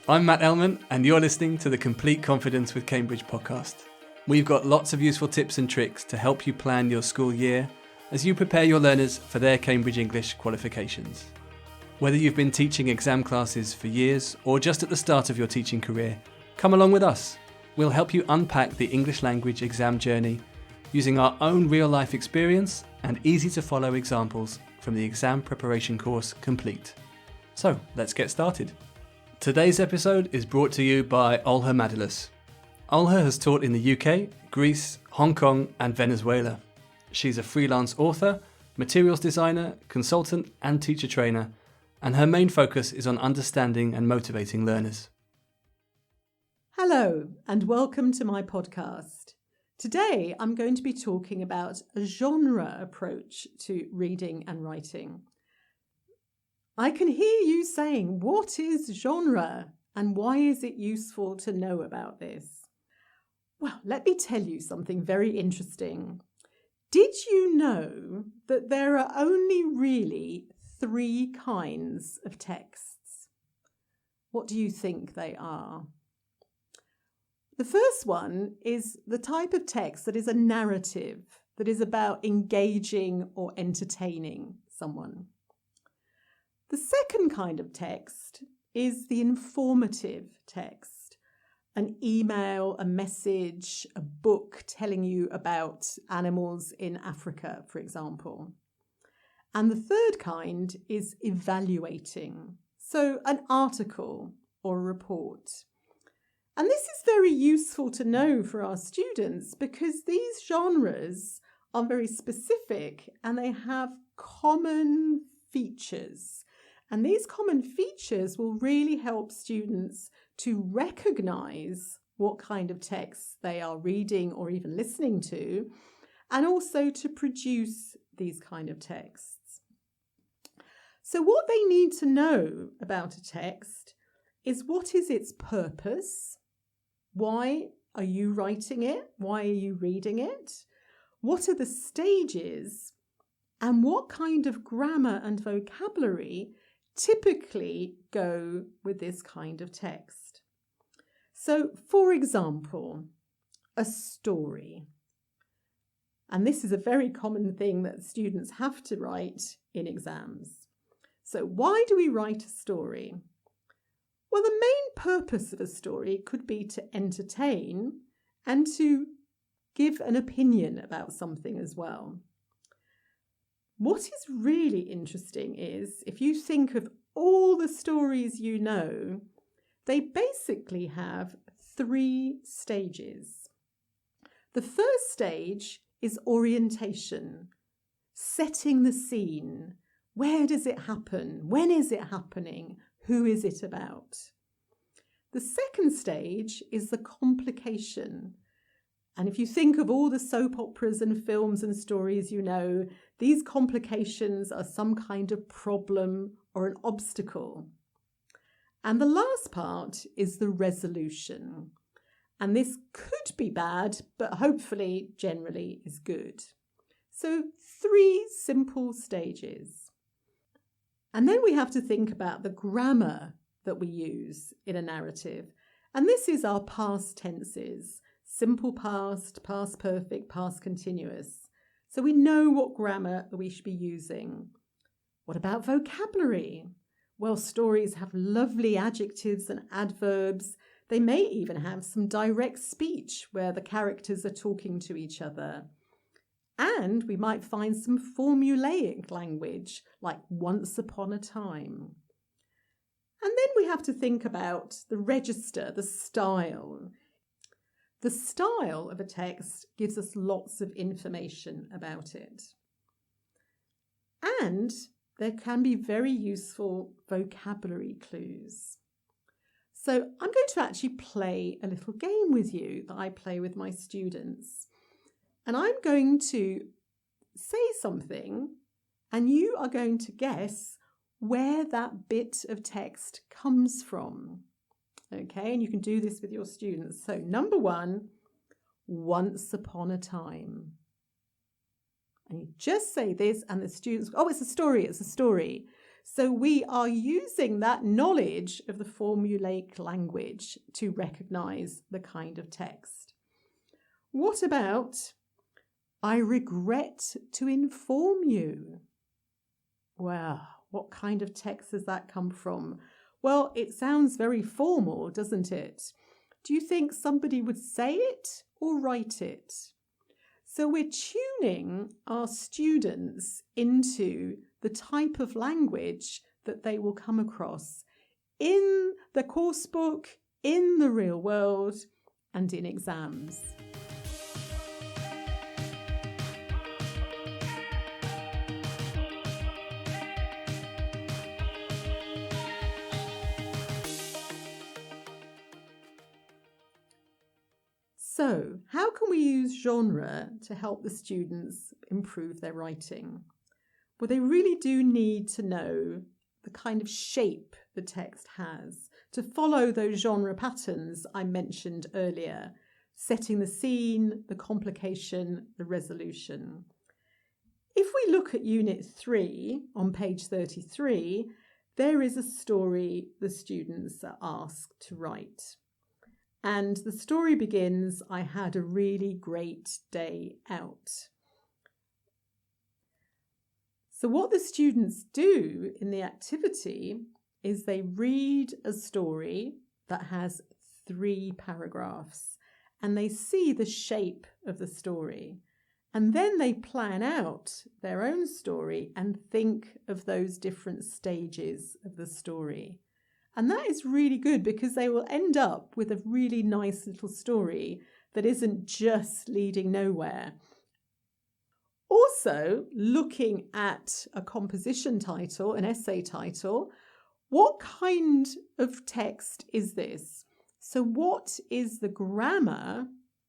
I'm Matt Elman, and you're listening to the Complete Confidence with Cambridge podcast. We've got lots of useful tips and tricks to help you plan your school year as you prepare your learners for their Cambridge English qualifications. Whether you've been teaching exam classes for years or just at the start of your teaching career, come along with us. We'll help you unpack the English language exam journey using our own real-life experience and easy-to-follow examples from the exam preparation course Complete. So, let's get started. Today's episode is brought to you by Olha Madalis. Olha has taught in the UK, Greece, Hong Kong and Venezuela. She's a freelance author, materials designer, consultant and teacher trainer, and her main focus is on understanding and motivating learners. Hello and welcome to my podcast. Today I'm going to be talking about a genre approach to reading and writing. I can hear you saying, what is genre and why is it useful to know about this? Well, let me tell you something very interesting. Did you know that there are only really 3 kinds of texts? What do you think they are? The first one is the type of text that is a narrative, that is about engaging or entertaining someone. The second kind of text is the informative text, an email, a message, a book telling you about animals in Africa, for example. And the third kind is evaluating, so an article or a report. And this is very useful to know for our students because these genres are very specific and they have common features. And these common features will really help students to recognise what kind of texts they are reading or even listening to, and also to produce these kind of texts. So what they need to know about a text is what is its purpose? Why are you writing it? Why are you reading it? What are the stages? And what kind of grammar and vocabulary typically go with this kind of text? So, for example, a story. And this is a very common thing that students have to write in exams. So why do we write a story? Well, the main purpose of a story could be to entertain and to give an opinion about something as well. What is really interesting is, if you think of all the stories you know, they basically have 3 stages. The first stage is orientation, setting the scene. Where does it happen? When is it happening? Who is it about? The second stage is the complication. And if you think of all the soap operas and films and stories you know, these complications are some kind of problem or an obstacle. And the last part is the resolution. And this could be bad, but hopefully generally is good. So 3 simple stages. And then we have to think about the grammar that we use in a narrative. And this is our past tenses, simple past, past perfect, past continuous. So we know what grammar we should be using. What about vocabulary? Well, stories have lovely adjectives and adverbs. They may even have some direct speech where the characters are talking to each other. And we might find some formulaic language, like once upon a time. And then we have to think about the register, the style. The style of a text gives us lots of information about it. And there can be very useful vocabulary clues. So I'm going to actually play a little game with you that I play with my students. And I'm going to say something and you are going to guess where that bit of text comes from. Okay, and you can do this with your students. So number 1, once upon a time. And you just say this and the students, oh, it's a story. So we are using that knowledge of the formulaic language to recognize the kind of text. What about, I regret to inform you? Well, what kind of text does that come from? Well, it sounds very formal, doesn't it? Do you think somebody would say it or write it? So we're tuning our students into the type of language that they will come across in the course book, in the real world, and in exams. So, how can we use genre to help the students improve their writing? Well, they really do need to know the kind of shape the text has to follow those genre patterns I mentioned earlier, setting the scene, the complication, the resolution. If we look at Unit 3 on page 33, there is a story the students are asked to write. And the story begins, I had a really great day out. So what the students do in the activity is they read a story that has 3 paragraphs and they see the shape of the story. And then they plan out their own story and think of those different stages of the story. And that is really good because they will end up with a really nice little story that isn't just leading nowhere. Also, looking at a composition title, an essay title, what kind of text is this? So what is the grammar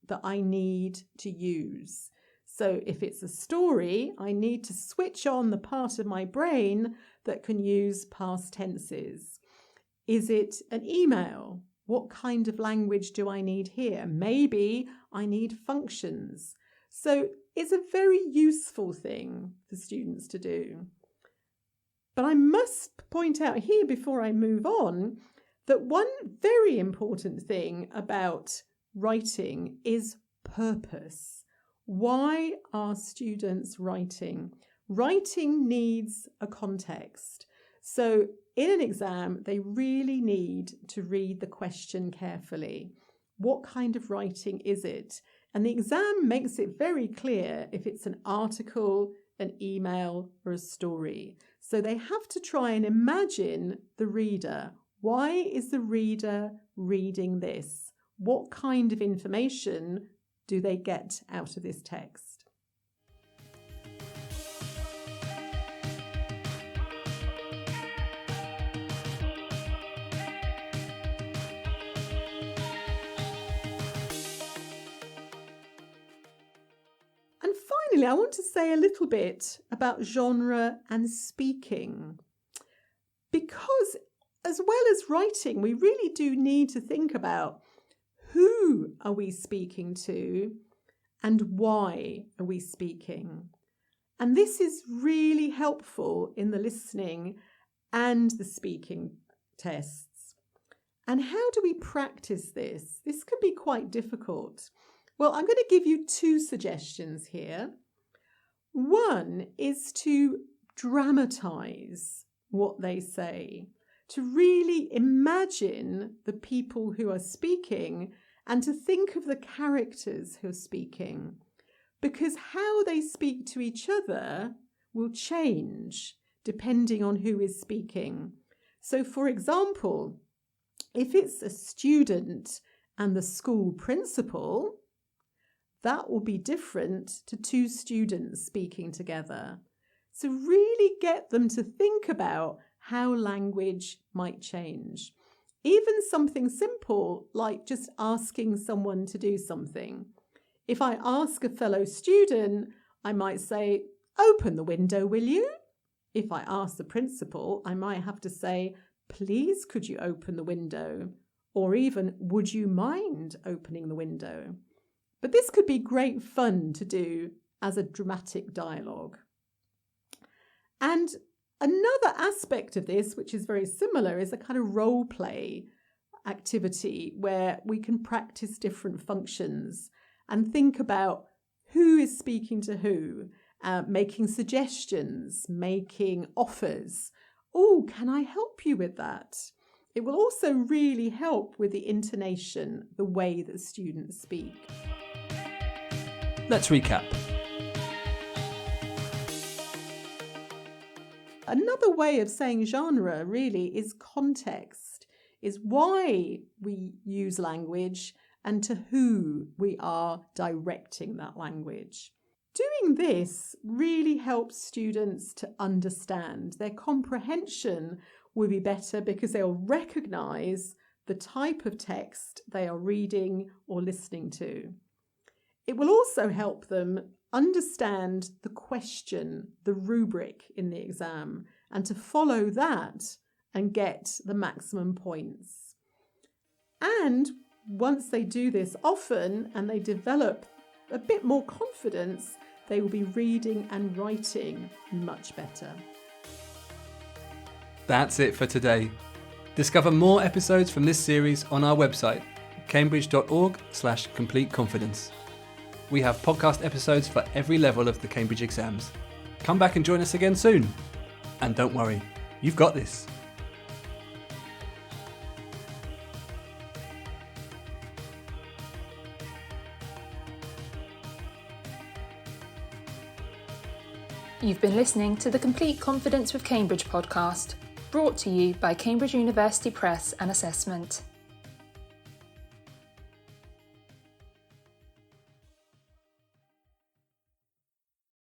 that I need to use? So if it's a story, I need to switch on the part of my brain that can use past tenses. Is it an email? What kind of language do I need here? Maybe I need functions. So it's a very useful thing for students to do. But I must point out here before I move on that one very important thing about writing is purpose. Why are students writing? Writing needs a context. So in an exam, they really need to read the question carefully. What kind of writing is it? And the exam makes it very clear if it's an article, an email, or a story. So they have to try and imagine the reader. Why is the reader reading this? What kind of information do they get out of this text? And finally, I want to say a little bit about genre and speaking. Because as well as writing, we really do need to think about who are we speaking to and why are we speaking. And this is really helpful in the listening and the speaking tests. And how do we practice this? This can be quite difficult. Well, I'm going to give you 2 suggestions here. One is to dramatize what they say, to really imagine the people who are speaking and to think of the characters who are speaking, because how they speak to each other will change depending on who is speaking. So, for example, if it's a student and the school principal, that will be different to 2 students speaking together. So really get them to think about how language might change. Even something simple like just asking someone to do something. If I ask a fellow student, I might say, "Open the window, will you?" If I ask the principal, I might have to say, "Please, could you open the window?" Or even, "Would you mind opening the window?" But this could be great fun to do as a dramatic dialogue. And Another aspect of this, which is very similar, is a kind of role play activity where we can practice different functions and think about who is speaking to who, making suggestions, making offers. Oh, can I help you with that? It will also really help with the intonation, the way that students speak. Let's recap. Another way of saying genre really is context, is why we use language and to who we are directing that language. Doing this really helps students to understand. Their comprehension will be better because they'll recognise the type of text they are reading or listening to. It will also help them understand the question, the rubric in the exam, and to follow that and get the maximum points. And once they do this often and they develop a bit more confidence, they will be reading and writing much better. That's it for today. Discover more episodes from this series on our website, cambridge.org/completeconfidence. We have podcast episodes for every level of the Cambridge exams. Come back and join us again soon. And don't worry, you've got this. You've been listening to the Complete Confidence with Cambridge podcast, brought to you by Cambridge University Press and Assessment.